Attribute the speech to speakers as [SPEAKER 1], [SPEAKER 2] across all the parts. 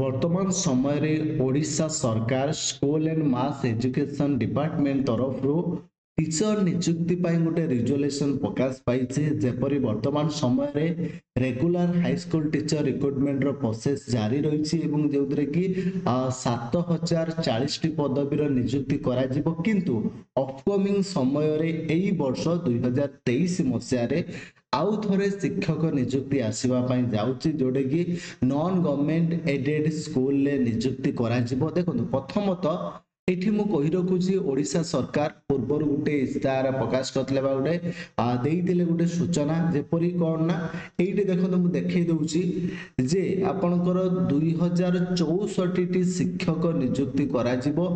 [SPEAKER 1] वर्तमान समय रे ओडिशा सरकार school and mass education department तरफ टीचर नियुक्ति पाई गोटे रिजोल्यूशन प्रकाश पाई जेपरी वर्तमान समय रे regular high school teacher recruitment रो प्रोसेस जारी रही जो कि 7040 पदवीर नियुक्ति करा जिवो किंतु अपकमिंग समय रे एई वर्ष 2023 मसिया आउ थे शिक्षक नियुक्ति आसवा जाऊँगी जोटे कि नॉन गवर्नमेंट एडेड स्कूल नियुक्ति करा देखो प्रथमतः एठी मु कहि रखुची ओडिशा सरकार पूर्वर गोटे इस्ताहार प्रकाश करथिले बा गोटे देइथिले गोटे सूचना जेपरि कोन ना एठी देखो मु देखै दउची जे आपनकर 2064 टी शिक्षक नियुक्ति करा जिवो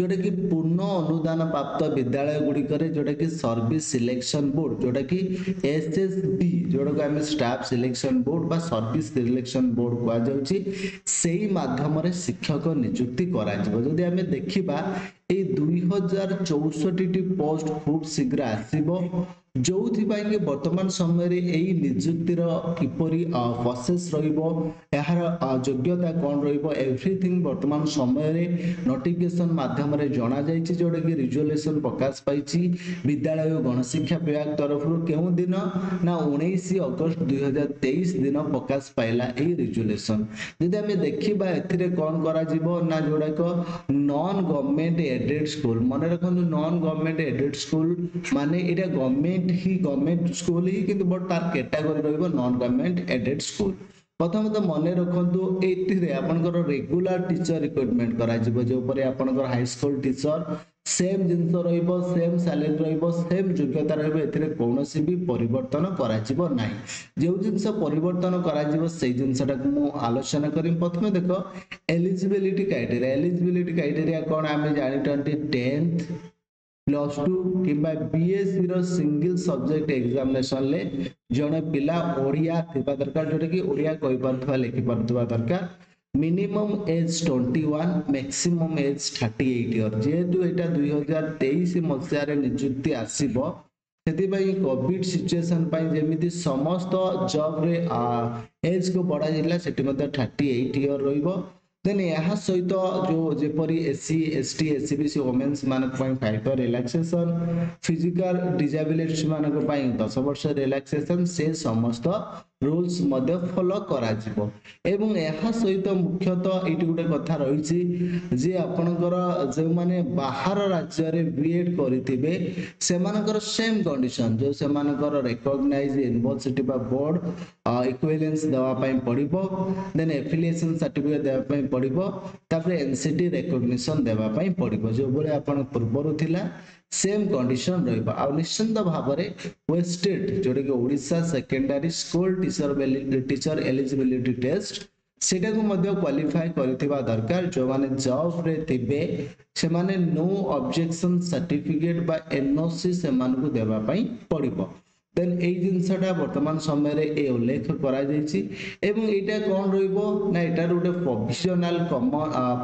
[SPEAKER 1] जोटे कि पूर्ण अनुदान प्राप्त विद्यालय गुडी करे जोटे कि सर्विस सिलेक्शन बोर्ड जोटे कि एसएसबी जोटे कि हम स्टाफ सिलेक्शन बोर्ड बा सर्विस सिलेक्शन बोर्ड को जाउची सेही माध्यम रे शिक्षक नियुक्ति करा जिवो जदि हम देखिबा 2064 पोस्ट खूब शीघ्र आसीबो जो कि वर्तमान समय रे एई नियुक्तिर किपरि प्रोसेस रहिबो यार योग्यता कोन रहिबो एवरीथिंग वर्तमान समय रे नोटिफिकेशन माध्यम रे जणा जायछि जोडे कि रिजोल्यूशन प्रकाश पाइछि विद्यालय गणशिक्षा विभाग तरफ केउ दिन ना 19 अगस्त 2023 दिन प्रकाश पाइला एई रिजोल्यूशन जदि हम देखिबा एथिरे कोन करा जिवो ना जोडा को नॉन गवर्नमेंट एडेड स्कूल मन रखनु नॉन गवर्नमेंट एडेड स्कूल माने एटा गवर्नमेंट ही गवर्नमेंट स्कूल ही किंतु बट तार कैटेगरी रहिबो नॉन गवर्नमेंट एडेड स्कूल प्रथम तो मन रखु ये आपंकर रेगुलर टीचर रिक्रुटमेंट करा जो परे आपंकर हाई स्कूल टीचर सेम जिनस रहिबो सेम सैलरी रहिबो सेम योग्यता रहिबो एथिरे कोनोसी भी परिवर्तन करा जिवो नाही जो जिनस परिवर्तन करा जिवो सेही जिनसटा मु आलोचना करिम प्रथमे देखो एलिजिबिलिटी क्राइटेरिया कोन आमे जानिटंती 10th +2 किंबा बीएससी रो सिंगल सब्जेक्ट एग्जामिनेशन ले जने पिला ओडिया थिबा दरकार जोटे कि ओडिया कहि परथवा लिखि परथवा दरकार minimum age 21 maximum age 38 year जेतु एटा 2023 मसिया रे नियुक्ति आसीबो सेति भाई कोविड सिचुएशन पाई जेमिति समस्त जॉब रे एज को बडा जिला सेति मध्ये 38 इयर रहिबो देन यहाँ सहित जो जेपरी एससी एसटी एससीबीसी वुमेन्स मानक 5 इयर रिलैक्सेशन फिजिकल डिसेबिलिटी मानक 10 वर्ष रिलैक्सेशन से समस्त रूल्स मध्ये फॉलो करा जिवो एवं यहाँ सहित मुख्यतः एटी गुटे कथा रही जे आपनकर जे माने बाहर राज्य रे बीएड करिथिबे से मानकर सेम कंडीशन जो से मानकर रिकॉग्नाइज यूनिवर्सिटी बा बोर्ड इक्विवेलेंस देवा पई पड़िबो देन एफिलिएशन सर्टिफिकेट देवा पई पड़िबो तापर एनसीटी रिकॉग्निशन देवा पई पड़िबो जो बोले आपन पूर्वरु थिला सेम कंडीशन रहिबा आ निश्चित भाव में वेस्टेड जोटे कि Odisha secondary school teacher eligibility test सेटा को मध्य क्वालिफाई करथिबा दरकार जो माने जॉब रे थिबे से माने नो ऑब्जेक्शन सर्टिफिकेट बा एनओसी से मान को देबा पई पड़िबो देन ए जिनसटा वर्तमान समय रे ए उल्लेख करा जायछि एवं एटा कोन रहिबो ना एटा गोटे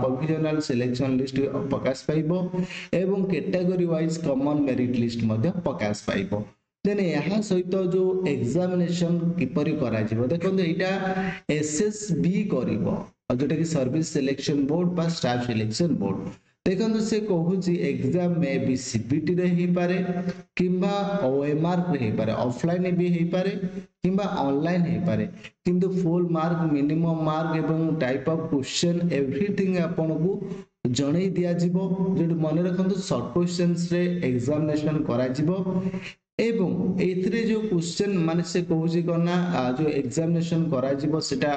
[SPEAKER 1] प्रोविजनल सिलेक्शन लिस्ट प्रकाश पाइबो एवं category wise common merit list मध्ये प्रकाश पाइबो देन यहाँ सहित जो एग्जामिनेशन किपरि करा जिवो देखो एटा एसएसबी करिवो जोटा कि सर्विस सिलेक्शन बोर्ड बा स्टाफ सिलेक्शन बोर्ड देखो से कहूँ एग्जाम में भी सीबीटी रे ही पारे किंबा ओएमआर रे ही पारे ऑफलाइन भी ही पारे किंबा ऑनलाइन ही पारे किंतु फुल मार्क मिनिमम मार्क एवं टाइप ऑफ क्वेश्चन एवरीथिंग आपन को जणै दिया जिवो जो मन रखंतु शॉर्ट क्वेश्चंस रे एग्जामिनेशन करा जिवो एवं एथरे जो क्वेश्चन माने से कहूँ करना जो एग्जामिनेशन करा जिवो सेटा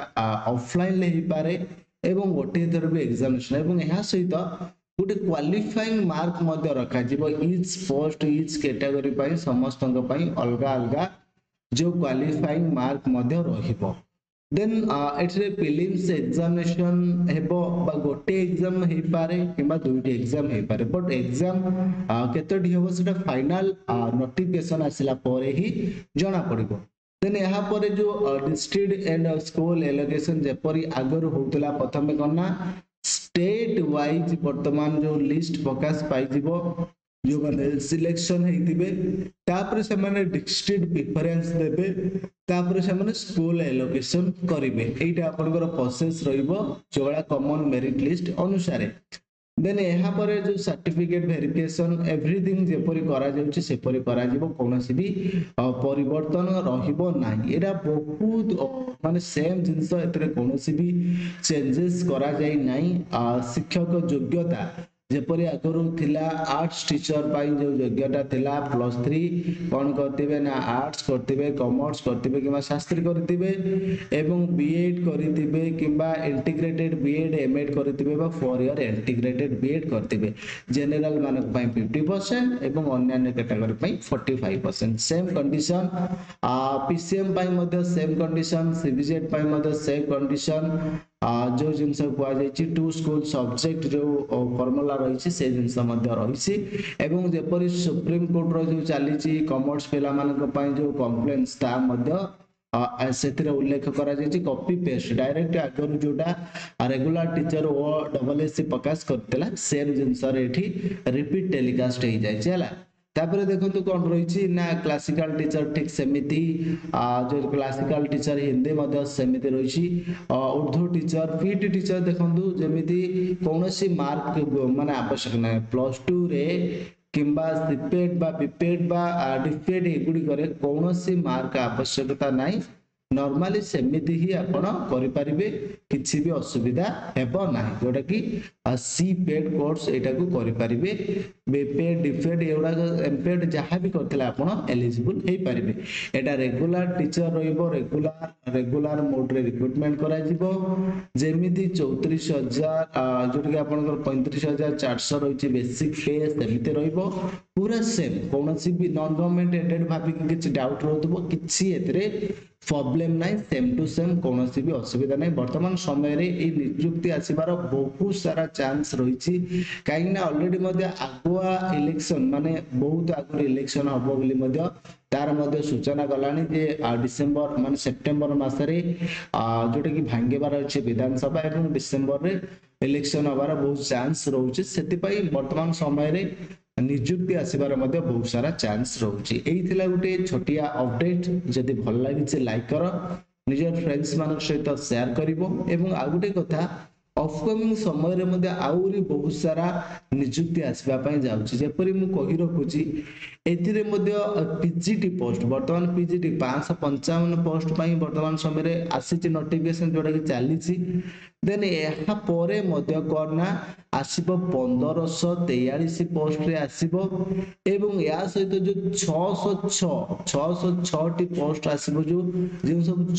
[SPEAKER 1] ऑफलाइन ले ही पारे एवं गोटे थर भी एग्जामिनेशन एवं यहाँ सहित गोटे क्वालिफाइंग मार्क मध्य रखा जिवो ईच पोस्ट ईच कैटेगरी पाई समस्त पाई अलग अलग जो क्वालिफाइंग मार्क मध्य रहिबो देन एथरे प्रीलिम्स एग्जामिनेशन हेबो बा गोटे एग्जाम हे पारे किबा दुईटी एग्जाम हे पारे बट एग्जाम केतोटी हेबो सेटा फाइनल नोटिफिकेशन आसिला परे ही जणा पड़िबो देन यहाँ पर जो डिस्ट्रिक्ट एंड स्कूल एलोकेशन जेपरी आगर होतला प्रथमे करना स्टेट वाइज वर्तमान जो लिस्ट प्रकाश पाई जिवो जो माने सिलेक्शन हेतिबे तापर से माने डिस्ट्रिक्ट प्रेफरेंस देबे तापर से माने स्कूल एलोकेशन करिवे एटा आपनकर प्रोसेस रहिबो जोड़ा कॉमन मेरिट लिस्ट अनुसार देन यहाँ पर जो सर्टिफिकेट वेरिफिकेशन एवरीथिंग जेपरी करा जाउची सेपरी करा जिवो कोनोसी भी परिवर्तन रहिबो नाही एरा बहुत माने सेम जिंस एतरे कोनोसी भी चेंजेस करा जाई नाही शिक्षक योग्यता जेपरी आगरू थिला आर्ट्स टीचर पाई जो योग्यता थिला +3 कोन करतिबे ना आर्ट्स करतिबे कॉमर्स करतिबे किबा शास्त्री करतिबे एवं बीएड करतिबे किबा इंटीग्रेटेड बीएड एमएड करतिबे बा 4 ईयर इंटीग्रेटेड बीएड करतिबे जनरल मानक पाई 50% एवं अन्य कैटेगरी पाई 45% सेम कंडीशन पीसीएम पाई मध्ये सेम कंडीशन सीबीजेड पाई मध्ये सेम कंडीशन जो जिनस कुआ जायछि टू स्कूल सब्जेक्ट जो फॉर्मूला रही से जिनस मध्य रही एवं जेपरी सुप्रीम कोर्ट रो जो चली कॉमर्स पिला मानक पई जो कंप्लेंट्स ता मध्य से उल्लेख करा जायछि कॉपी पेस्ट डायरेक्ट आगर जोटा रेगुलर टीचर ओ डबल एससी प्रकाश करतेला सेम जिनस रे एठी रिपीट टेलीकास्ट हो जायछि हला तापर देखंतु कोन रही ना क्लासिकल टीचर ठीक सेमिति जो क्लासिकल टीचर हिंदी मध्य सेमिति रही उर्दू टीचर पीटी टीचर देखंतु जेमिति कोनोसी मार्क माने आवश्यक ना +2 रे किंबा सीपेट बा बीपेट बा डिफेट एगुडी करे कोनोसी मार्क आवश्यकता नाही नॉर्मली सेमिति ही आपण करि परिबे किछि भी असुविधा हेबो नाही जोटा कि सी पेड कोर्स एटा को करि परिबे बीपेड डिफेड एउडा एमपेड जहां भी करथिला आपण एलिजिबल हे परिबे एटा रेगुलर टीचर रहिबो रेगुलर मोड रे रिक्रूटमेंट करा जिवो जेमिति 34000 जोटा कि आपनकर 35400 रहिछि बेसिक पे सेमिति रहिबो पूरा सेम कोनोसी भी नॉन गवर्नमेंट एडेड भाबी किछि डाउट रहतबो किछि एतरे प्रॉब्लम नाही सेम टू सेम कोनोसी भी असुविधा नाही वर्तमान समय रे ए नियुक्ति आसीबार बहुत सारा चांस रहिछि काहे ना ऑलरेडी मध्ये आगुआ इलेक्शन माने बहुत आगु इलेक्शन हबो बोली मध्ये तार मध्ये सूचना गलानी जे डिसेंबर माने सेप्टेम्बर मासरे जोटा कि भांगेबार अछि विधानसभा एवं डिसेंबर रे इलेक्शन हबार बहुत चांस रहउछि सेति पई वर्तमान समय रे नियुक्ति आसीबार मध्ये बहुत सारा चांस रहउछि एई थिला गुटे छोटिया अपडेट जदि भल लागि से लाइक करो निजर फ्रेंड्स मानक सहित शेयर करिवो एवं आ गुटे कथा अपकमिंग समय रे मध्ये आउरी बहुत सारा नियुक्ति आसीबा पई जाउछि जेपरि मु कहि रखुछि एथिरे मध्ये पीजीटी पोस्ट वर्तमान पीजीटी 555 पोस्ट पई वर्तमान समय रे आसीछि नोटिफिकेशन जोडा कि चालीछि देन एहा परे मध्ये करना आसीबो 1543 पोस्ट रे आसीबो एवं या सहित जो 606 टी पोस्ट आसीबो जो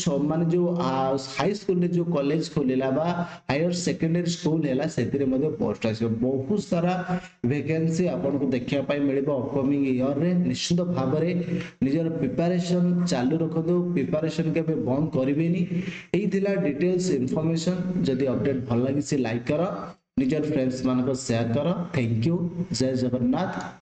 [SPEAKER 1] सब माने जो हाई स्कूल रे जो कॉलेज खोलिला बा हायर सेकेंडरी स्कूल हैला सेतिरे मध्ये पोस्ट आसीबो बहुत सारा वैकेंसी आपन को देखिया पाई मिलिबो अपकमिंग ईयर रे निश्चित भाव रे निजर प्रिपरेशन चालू रखदो प्रिपरेशन के बे बंद करिवेनी एई थिला डिटेल्स इंफॉर्मेशन जदि अपडेट भल लागि से लाइक करो निजर फ्रेंड्स मानको शेयर करो थैंक यू जय जगन्नाथ।